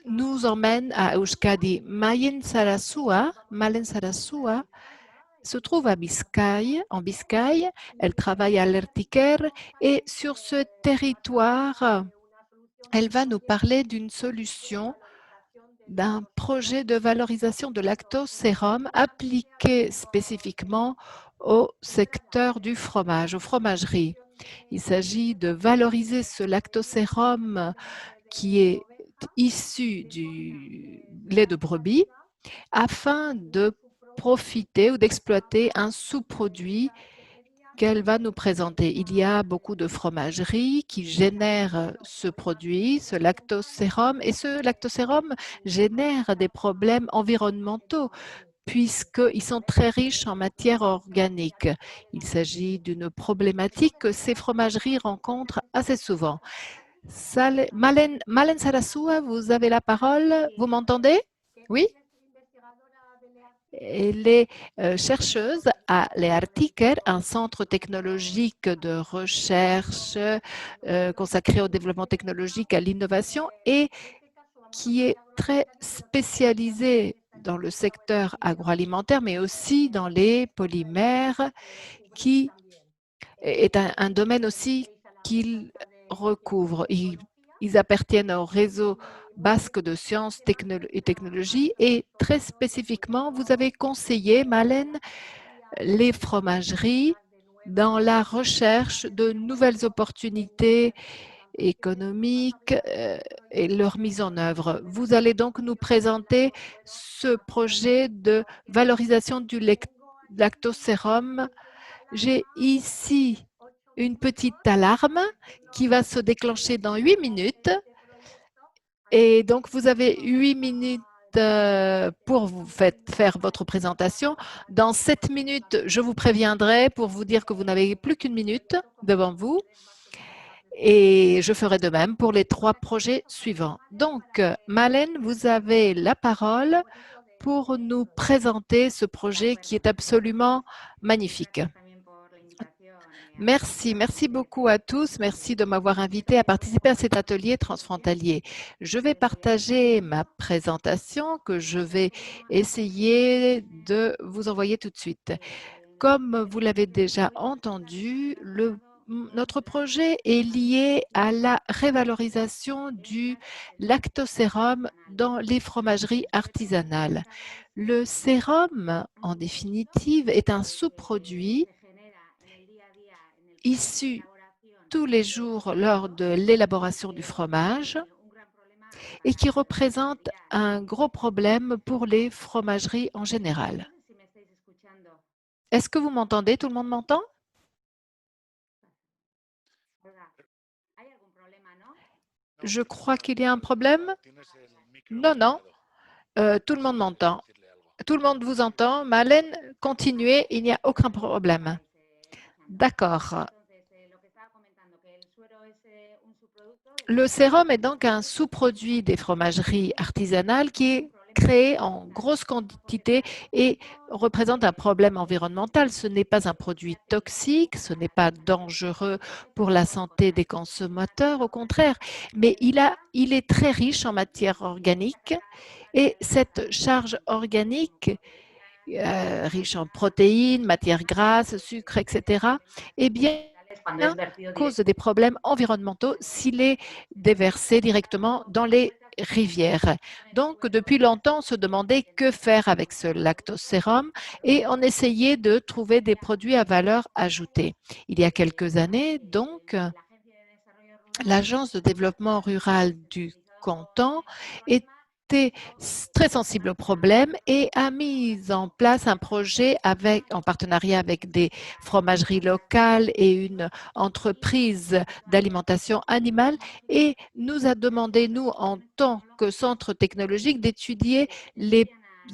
nous emmène à Euskadi. Malen Sarasua se trouve à Biscaye, en Biscaye. Elle travaille à l'Ertiker et sur ce territoire, elle va nous parler d'une solution, d'un projet de valorisation de lactosérum appliqué spécifiquement au secteur du fromage, aux fromageries. Il s'agit de valoriser ce lactosérum qui est issu du lait de brebis afin de profiter ou d'exploiter un sous-produit qu'elle va nous présenter. Il y a beaucoup de fromageries qui génèrent ce produit, ce lactosérum, et ce lactosérum génère des problèmes environnementaux puisqu'ils sont très riches en matière organique. Il s'agit d'une problématique que ces fromageries rencontrent assez souvent. Malen Sarasua, vous avez la parole. Vous m'entendez? Oui? Elle est chercheuse à l'EARTIKER, un centre technologique de recherche consacré au développement technologique, à l'innovation et qui est très spécialisé dans le secteur agroalimentaire, mais aussi dans les polymères, qui est un domaine aussi qu'ils recouvrent. Ils appartiennent au réseau basque de sciences et technologies et très spécifiquement, vous avez conseillé, Malène, les fromageries dans la recherche de nouvelles opportunités économiques et leur mise en œuvre. Vous allez donc nous présenter ce projet de valorisation du lactosérum. J'ai ici une petite alarme qui va se déclencher dans 8 minutes. Et donc, vous avez 8 minutes pour vous faire votre présentation. Dans 7 minutes, je vous préviendrai pour vous dire que vous n'avez plus qu'une minute devant vous. Et je ferai de même pour les 3 projets suivants. Donc, Malène, vous avez la parole pour nous présenter ce projet qui est absolument magnifique. Merci beaucoup à tous. Merci de m'avoir invité à participer à cet atelier transfrontalier. Je vais partager ma présentation que je vais essayer de vous envoyer tout de suite. Comme vous l'avez déjà entendu, notre projet est lié à la révalorisation du lactosérum dans les fromageries artisanales. Le sérum, en définitive, est un sous-produit issu tous les jours lors de l'élaboration du fromage et qui représente un gros problème pour les fromageries en général. Est-ce que vous m'entendez? Tout le monde m'entend? Je crois qu'il y a un problème. Non, tout le monde m'entend. Tout le monde vous entend. Malène, continuez, il n'y a aucun problème. D'accord. Le sérum est donc un sous-produit des fromageries artisanales qui est créé en grosse quantité et représente un problème environnemental. Ce n'est pas un produit toxique, ce n'est pas dangereux pour la santé des consommateurs, au contraire, mais il est très riche en matière organique et cette charge organique, riche en protéines, matières grasses, sucre, etc., eh bien, cause des problèmes environnementaux s'il est déversé directement dans les rivières. Donc, depuis longtemps, on se demandait que faire avec ce lactosérum et on essayait de trouver des produits à valeur ajoutée. Il y a quelques années, donc, l'Agence de développement rural du canton était très sensible au problème et a mis en place un projet en partenariat avec des fromageries locales et une entreprise d'alimentation animale et nous a demandé, nous, en tant que centre technologique, d'étudier les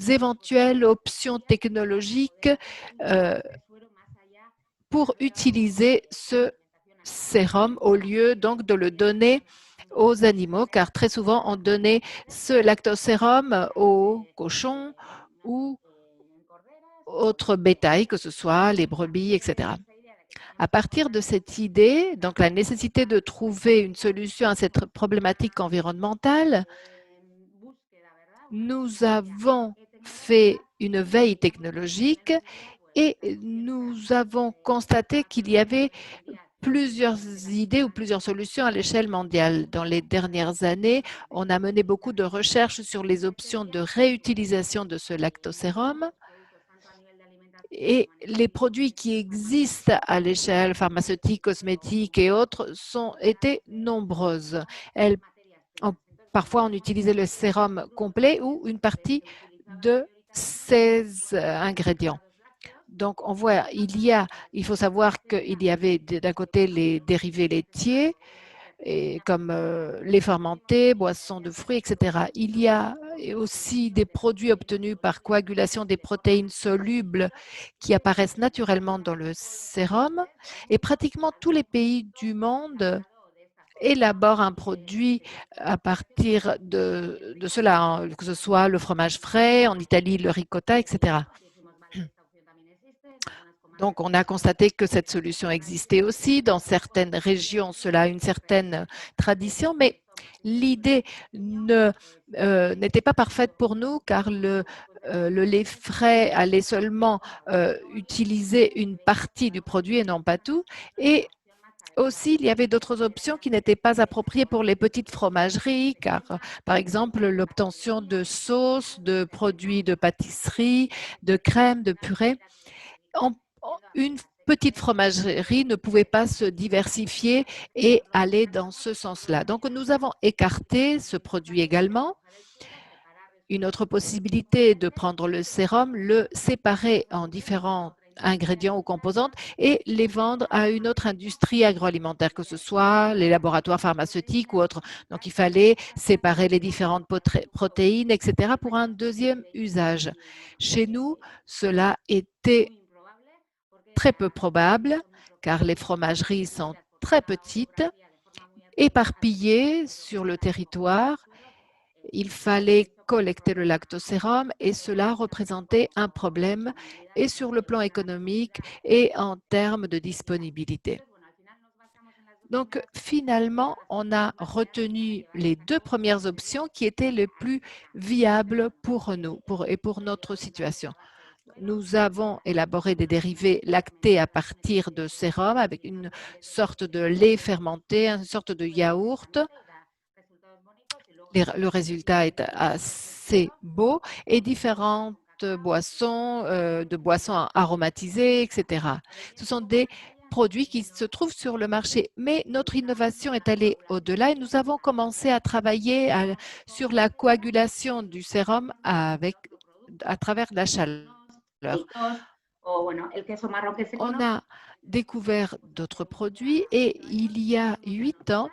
éventuelles options technologiques pour utiliser ce sérum au lieu donc de le donner aux animaux, car très souvent on donnait ce lactosérum aux cochons ou autres bétail, que ce soit les brebis, etc. À partir de cette idée, donc la nécessité de trouver une solution à cette problématique environnementale, Nous avons fait une veille technologique et nous avons constaté qu'il y avait plusieurs idées ou plusieurs solutions à l'échelle mondiale. Dans les dernières années, on a mené beaucoup de recherches sur les options de réutilisation de ce lactosérum et les produits qui existent à l'échelle pharmaceutique, cosmétique et autres étaient nombreuses. Parfois, on utilisait le sérum complet ou une partie de ces ingrédients. Donc, on voit, il faut savoir qu'il y avait d'un côté les dérivés laitiers, comme lait fermenté, boissons de fruits, etc. Il y a aussi des produits obtenus par coagulation des protéines solubles qui apparaissent naturellement dans le sérum. Et pratiquement tous les pays du monde élaborent un produit à partir de cela, hein, que ce soit le fromage frais, en Italie le ricotta, etc. Donc, on a constaté que cette solution existait aussi. Dans certaines régions, cela a une certaine tradition, mais l'idée n'était pas parfaite pour nous car le lait frais allait seulement utiliser une partie du produit et non pas tout. Et aussi, il y avait d'autres options qui n'étaient pas appropriées pour les petites fromageries, car, par exemple, l'obtention de sauces, de produits de pâtisserie, de crème, de purée. Une petite fromagerie ne pouvait pas se diversifier et aller dans ce sens-là. Donc, nous avons écarté ce produit également. Une autre possibilité est de prendre le sérum, le séparer en différents ingrédients ou composantes et les vendre à une autre industrie agroalimentaire, que ce soit les laboratoires pharmaceutiques ou autres. Donc, il fallait séparer les différentes protéines, etc., pour un deuxième usage. Chez nous, cela était très peu probable, car les fromageries sont très petites, éparpillées sur le territoire. Il fallait collecter le lactosérum et cela représentait un problème et sur le plan économique et en termes de disponibilité. Donc, finalement, on a retenu les deux premières options qui étaient les plus viables pour nous et pour notre situation. Nous avons élaboré des dérivés lactés à partir de sérum avec une sorte de lait fermenté, une sorte de yaourt. Le résultat est assez beau et différentes boissons, de boissons aromatisées, etc. Ce sont des produits qui se trouvent sur le marché, mais notre innovation est allée au-delà et nous avons commencé à travailler sur la coagulation du sérum à travers la chaleur. On a découvert d'autres produits et il y a 8 ans,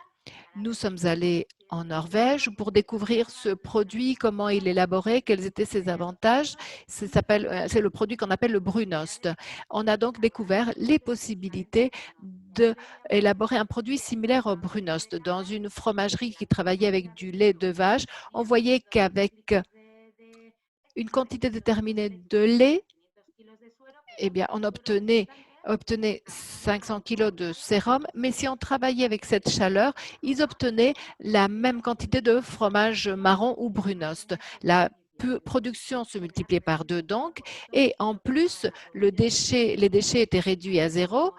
nous sommes allés en Norvège pour découvrir ce produit, comment il est élaboré, quels étaient ses avantages. C'est le produit qu'on appelle le brunost. On a donc découvert les possibilités d'élaborer un produit similaire au brunost. Dans une fromagerie qui travaillait avec du lait de vache, on voyait qu'avec une quantité déterminée de lait, eh bien, on obtenait 500 kg de sérum, mais si on travaillait avec cette chaleur, ils obtenaient la même quantité de fromage marron ou brunost. La production se multipliait par 2 donc, et en plus, les déchets étaient réduits à zéro.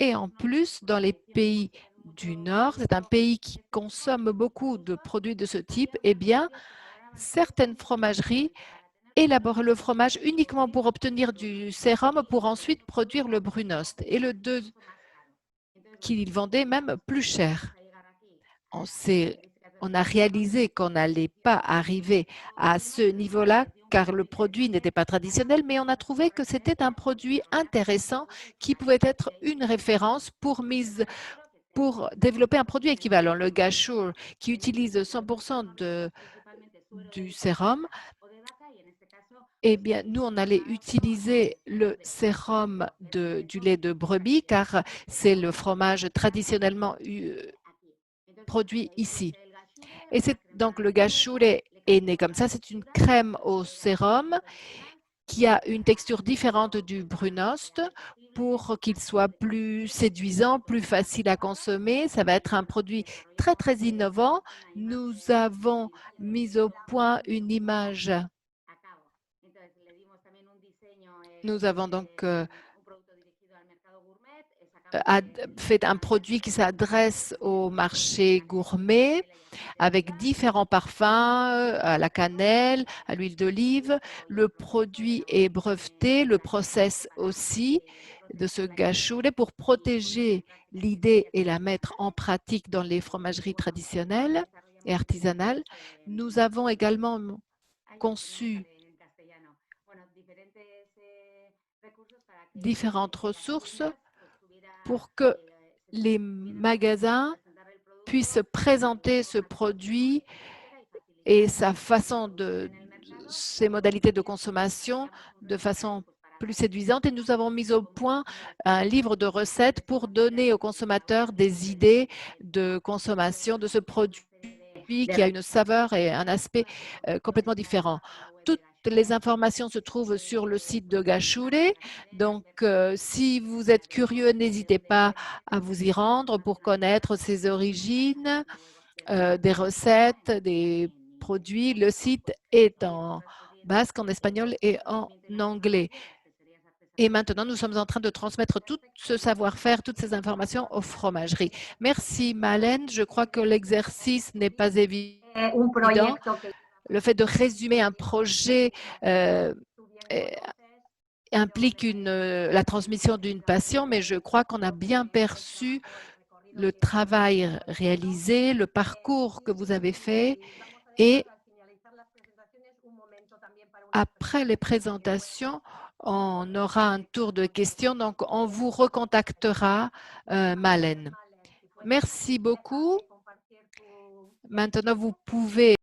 Et en plus, dans les pays du Nord, c'est un pays qui consomme beaucoup de produits de ce type, eh bien, certaines fromageries élabore le fromage uniquement pour obtenir du sérum pour ensuite produire le brunost. Et le deux, qu'il vendait même plus cher. On a réalisé qu'on n'allait pas arriver à ce niveau-là car le produit n'était pas traditionnel, mais on a trouvé que c'était un produit intéressant qui pouvait être une référence pour développer un produit équivalent. Le Gashour, qui utilise 100% du sérum, eh bien, nous, on allait utiliser le sérum du lait de brebis car c'est le fromage traditionnellement produit ici. Et donc le gâchoulet est né comme ça. C'est une crème au sérum qui a une texture différente du Brunost pour qu'il soit plus séduisant, plus facile à consommer. Ça va être un produit très, très innovant. Nous avons mis au point une image. Nous avons donc fait un produit qui s'adresse au marché gourmet avec différents parfums, à la cannelle, à l'huile d'olive. Le produit est breveté, le process aussi de ce gâchoulet pour protéger l'idée et la mettre en pratique dans les fromageries traditionnelles et artisanales. Nous avons également conçu différentes ressources pour que les magasins puissent présenter ce produit et sa façon ses modalités de consommation de façon plus séduisante. Et nous avons mis au point un livre de recettes pour donner aux consommateurs des idées de consommation de ce produit qui a une saveur et un aspect complètement différent. Toutes les informations se trouvent sur le site de Gâchoulet. Donc, si vous êtes curieux, n'hésitez pas à vous y rendre pour connaître ses origines, des recettes, des produits. Le site est en basque, en espagnol et en anglais. Et maintenant, nous sommes en train de transmettre tout ce savoir-faire, toutes ces informations aux fromageries. Merci, Malène. Je crois que l'exercice n'est pas évident. Le fait de résumer un projet implique la transmission d'une passion, mais je crois qu'on a bien perçu le travail réalisé, le parcours que vous avez fait. Et après les présentations, on aura un tour de questions. Donc, on vous recontactera, Malène. Merci beaucoup. Maintenant, vous pouvez